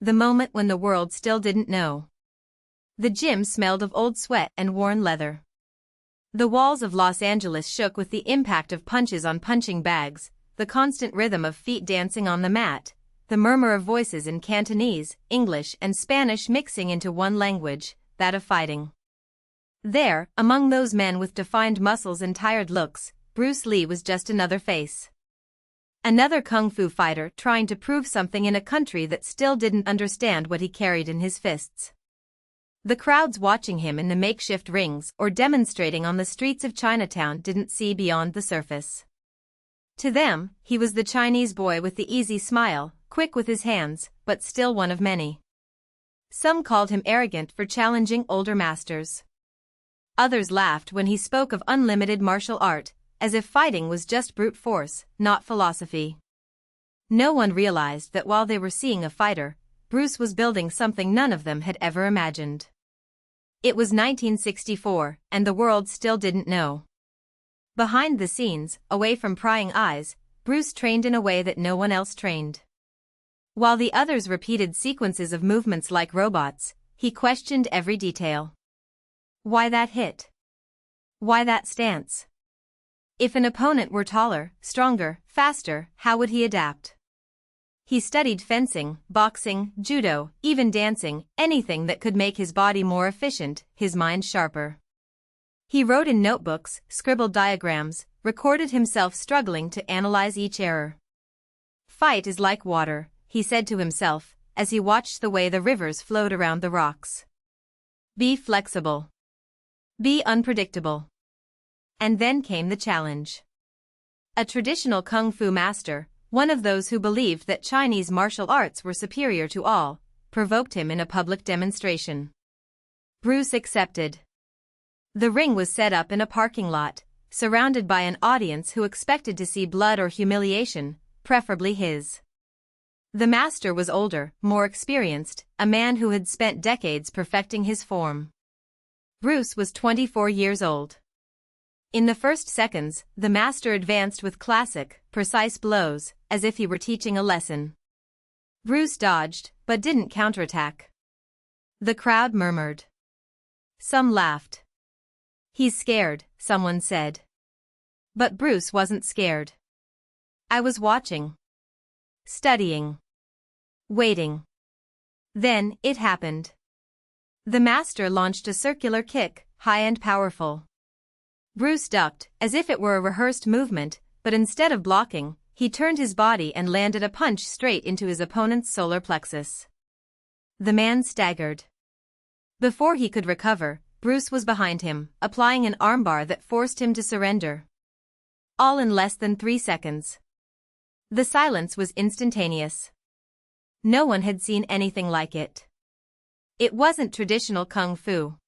The moment when the world still didn't know. The gym smelled of old sweat and worn leather. The walls of Los Angeles shook with the impact of punches on punching bags, the constant rhythm of feet dancing on the mat, the murmur of voices in Cantonese, English and Spanish mixing into one language, that of fighting. There, among those men with defined muscles and tired looks, Bruce Lee was just another face. Another kung fu fighter trying to prove something in a country that still didn't understand what he carried in his fists. The crowds watching him in the makeshift rings or demonstrating on the streets of Chinatown didn't see beyond the surface. To them, he was the Chinese boy with the easy smile, quick with his hands, but still one of many. Some called him arrogant for challenging older masters. Others laughed when he spoke of unlimited martial art, as if fighting was just brute force, not philosophy. No one realized that while they were seeing a fighter, Bruce was building something none of them had ever imagined. It was 1964, and the world still didn't know. Behind the scenes, away from prying eyes, Bruce trained in a way that no one else trained. While the others repeated sequences of movements like robots, he questioned every detail. Why that hit? Why that stance? If an opponent were taller, stronger, faster, how would he adapt? He studied fencing, boxing, judo, even dancing, anything that could make his body more efficient, his mind sharper. He wrote in notebooks, scribbled diagrams, recorded himself struggling to analyze each error. Fight is like water, he said to himself, as he watched the way the rivers flowed around the rocks. Be flexible. Be unpredictable. And then came the challenge. A traditional kung fu master, one of those who believed that Chinese martial arts were superior to all, provoked him in a public demonstration. Bruce accepted. The ring was set up in a parking lot, surrounded by an audience who expected to see blood or humiliation, preferably his. The master was older, more experienced, a man who had spent decades perfecting his form. Bruce was 24 years old. In the first seconds, the master advanced with classic, precise blows, as if he were teaching a lesson. Bruce dodged, but didn't counterattack. The crowd murmured. Some laughed. He's scared, someone said. But Bruce wasn't scared. I was watching. Studying. Waiting. Then, it happened. The master launched a circular kick, high and powerful. Bruce ducked, as if it were a rehearsed movement, but instead of blocking, he turned his body and landed a punch straight into his opponent's solar plexus. The man staggered. Before he could recover, Bruce was behind him, applying an armbar that forced him to surrender. All in less than 3 seconds. The silence was instantaneous. No one had seen anything like it. It wasn't traditional kung fu.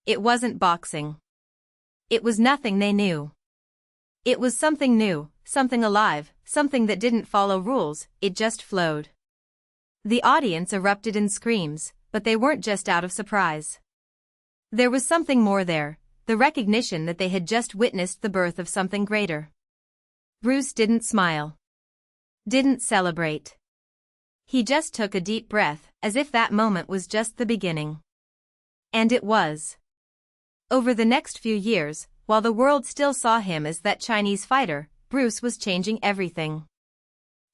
It wasn't boxing. It was nothing they knew. It was something new, something alive, something that didn't follow rules, it just flowed. The audience erupted in screams, but they weren't just out of surprise. There was something more there, the recognition that they had just witnessed the birth of something greater. Bruce didn't smile. Didn't celebrate. He just took a deep breath, as if that moment was just the beginning. And it was. Over the next few years, while the world still saw him as that Chinese fighter, Bruce was changing everything.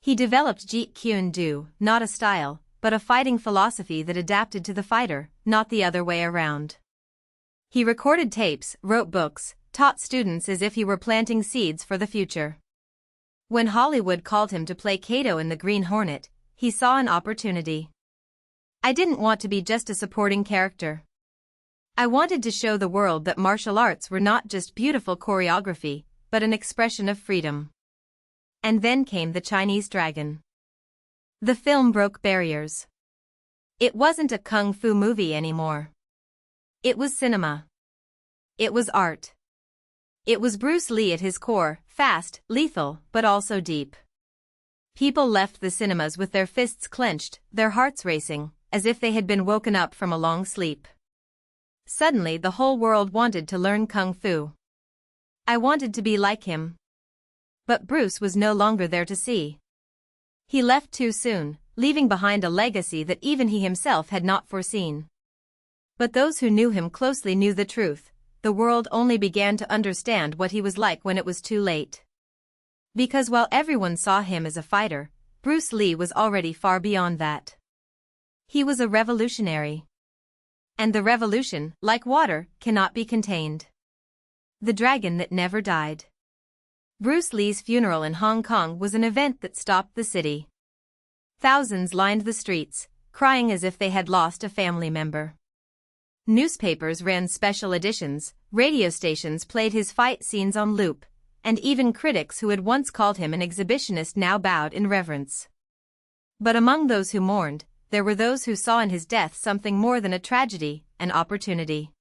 He developed Jeet Kune Do, not a style, but a fighting philosophy that adapted to the fighter, not the other way around. He recorded tapes, wrote books, taught students as if he were planting seeds for the future. When Hollywood called him to play Kato in The Green Hornet, he saw an opportunity. I didn't want to be just a supporting character. I wanted to show the world that martial arts were not just beautiful choreography, but an expression of freedom. And then came The Chinese Dragon. The film broke barriers. It wasn't a kung fu movie anymore. It was cinema. It was art. It was Bruce Lee at his core, fast, lethal, but also deep. People left the cinemas with their fists clenched, their hearts racing, as if they had been woken up from a long sleep. Suddenly the whole world wanted to learn kung fu. I wanted to be like him. But Bruce was no longer there to see. He left too soon, leaving behind a legacy that even he himself had not foreseen. But those who knew him closely knew the truth. The world only began to understand what he was like when it was too late. Because while everyone saw him as a fighter, Bruce Lee was already far beyond that. He was a revolutionary. And the revolution, like water, cannot be contained. The dragon that never died. Bruce Lee's funeral in Hong Kong was an event that stopped the city. Thousands lined the streets, crying as if they had lost a family member. Newspapers ran special editions, radio stations played his fight scenes on loop, and even critics who had once called him an exhibitionist now bowed in reverence. But among those who mourned, there were those who saw in his death something more than a tragedy, an opportunity.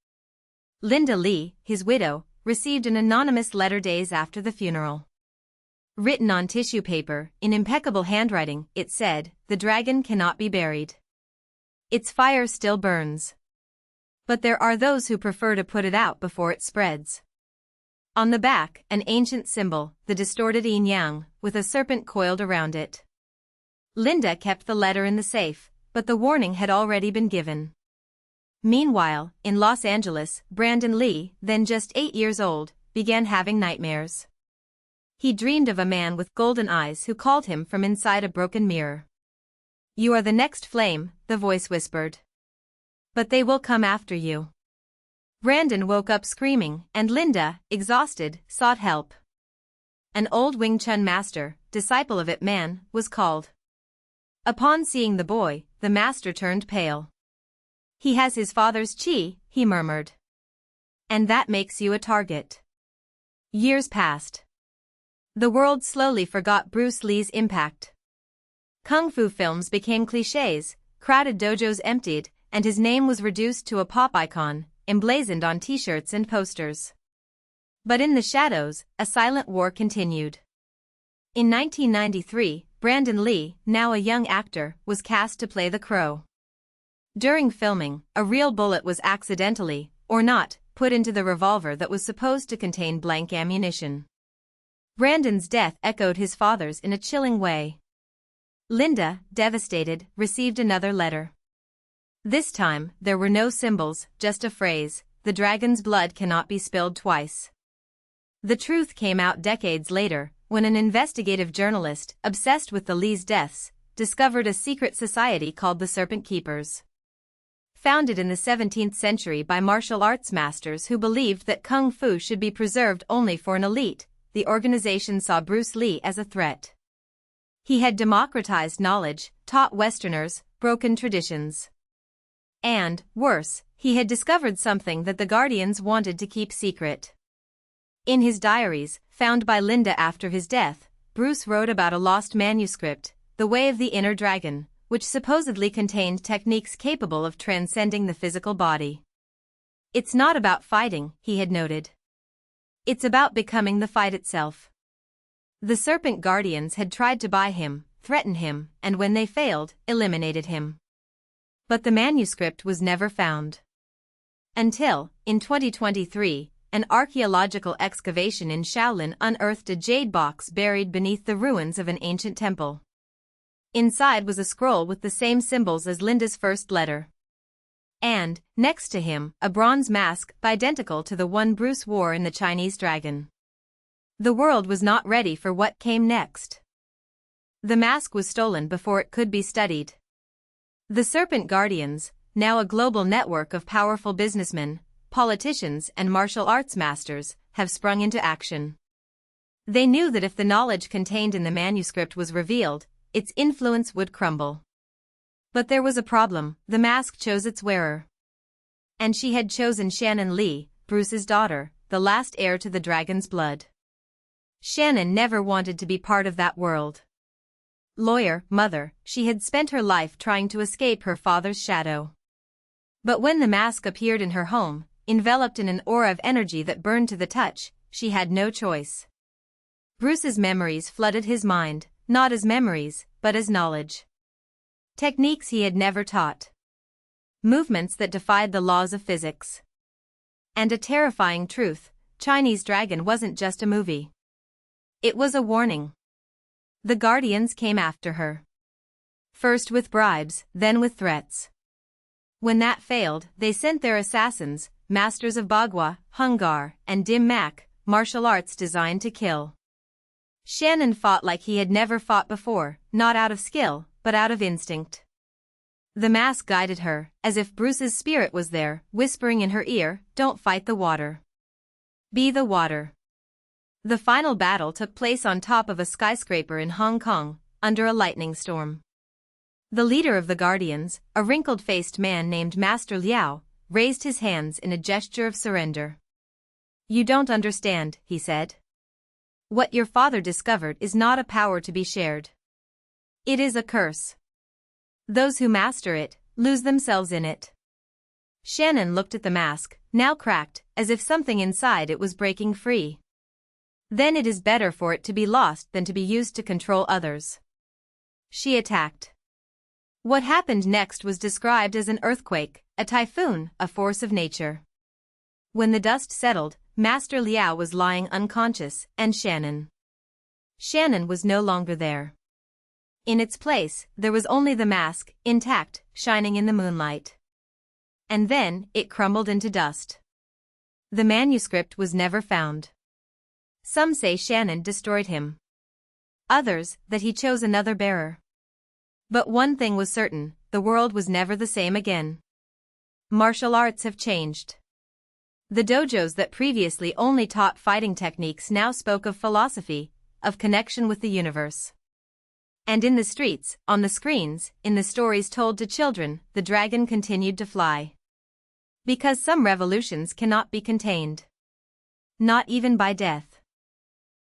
Linda Lee, his widow, received an anonymous letter days after the funeral. Written on tissue paper, in impeccable handwriting, it said, "The dragon cannot be buried. Its fire still burns. But there are those who prefer to put it out before it spreads." On the back, an ancient symbol, the distorted yin-yang, with a serpent coiled around it. Linda kept the letter in the safe, but the warning had already been given. Meanwhile, in Los Angeles, Brandon Lee, then just 8 years old, began having nightmares. He dreamed of a man with golden eyes who called him from inside a broken mirror. "You are the next flame," the voice whispered. "But they will come after you." Brandon woke up screaming, and Linda, exhausted, sought help. An old Wing Chun master, disciple of Ip Man, was called. Upon seeing the boy, the master turned pale. "He has his father's chi," he murmured. "And that makes you a target." Years passed. The world slowly forgot Bruce Lee's impact. Kung fu films became clichés, crowded dojos emptied, and his name was reduced to a pop icon, emblazoned on t-shirts and posters. But in the shadows, a silent war continued. In 1993, Brandon Lee, now a young actor, was cast to play the Crow. During filming, a real bullet was accidentally, or not, put into the revolver that was supposed to contain blank ammunition. Brandon's death echoed his father's in a chilling way. Linda, devastated, received another letter. This time, there were no symbols, just a phrase, "The dragon's blood cannot be spilled twice." The truth came out decades later, when an investigative journalist, obsessed with the Lee's deaths, discovered a secret society called the Serpent Keepers. Founded in the 17th century by martial arts masters who believed that kung fu should be preserved only for an elite, the organization saw Bruce Lee as a threat. He had democratized knowledge, taught Westerners, broken traditions. And, worse, he had discovered something that the Guardians wanted to keep secret. In his diaries, found by Linda after his death, Bruce wrote about a lost manuscript, The Way of the Inner Dragon, which supposedly contained techniques capable of transcending the physical body. "It's not about fighting," he had noted. "It's about becoming the fight itself." The Serpent Guardians had tried to buy him, threaten him, and when they failed, eliminated him. But the manuscript was never found. Until, in 2023, an archaeological excavation in Shaolin unearthed a jade box buried beneath the ruins of an ancient temple. Inside was a scroll with the same symbols as Linda's first letter. And, next to him, a bronze mask identical to the one Bruce wore in the Chinese dragon. The world was not ready for what came next. The mask was stolen before it could be studied. The Serpent Guardians, now a global network of powerful businessmen, politicians and martial arts masters, have sprung into action. They knew that if the knowledge contained in the manuscript was revealed, its influence would crumble. But there was a problem: the mask chose its wearer. And she had chosen Shannon Lee, Bruce's daughter, the last heir to the dragon's blood. Shannon never wanted to be part of that world. Lawyer, mother, she had spent her life trying to escape her father's shadow. But when the mask appeared in her home, enveloped in an aura of energy that burned to the touch, she had no choice. Bruce's memories flooded his mind, not as memories, but as knowledge. Techniques he had never taught. Movements that defied the laws of physics. And a terrifying truth: Chinese Dragon wasn't just a movie. It was a warning. The Guardians came after her. First with bribes, then with threats. When that failed, they sent their assassins, masters of Bagua, Hungar, and Dim Mak, martial arts designed to kill. Shannon fought like he had never fought before, not out of skill, but out of instinct. The mask guided her, as if Bruce's spirit was there, whispering in her ear, "Don't fight the water. Be the water." The final battle took place on top of a skyscraper in Hong Kong, under a lightning storm. The leader of the Guardians, a wrinkled-faced man named Master Liao, raised his hands in a gesture of surrender. "You don't understand," he said. "What your father discovered is not a power to be shared. It is a curse. Those who master it, lose themselves in it." Shannon looked at the mask, now cracked, as if something inside it was breaking free. "Then it is better for it to be lost than to be used to control others." She attacked. What happened next was described as an earthquake, a typhoon, a force of nature. When the dust settled, Master Liao was lying unconscious, and Shannon was no longer there. In its place, there was only the mask, intact, shining in the moonlight. And then, it crumbled into dust. The manuscript was never found. Some say Shannon destroyed him. Others, that he chose another bearer. But one thing was certain, the world was never the same again. Martial arts have changed. The dojos that previously only taught fighting techniques now spoke of philosophy, of connection with the universe. And in the streets, on the screens, in the stories told to children, the dragon continued to fly. Because some revolutions cannot be contained. Not even by death.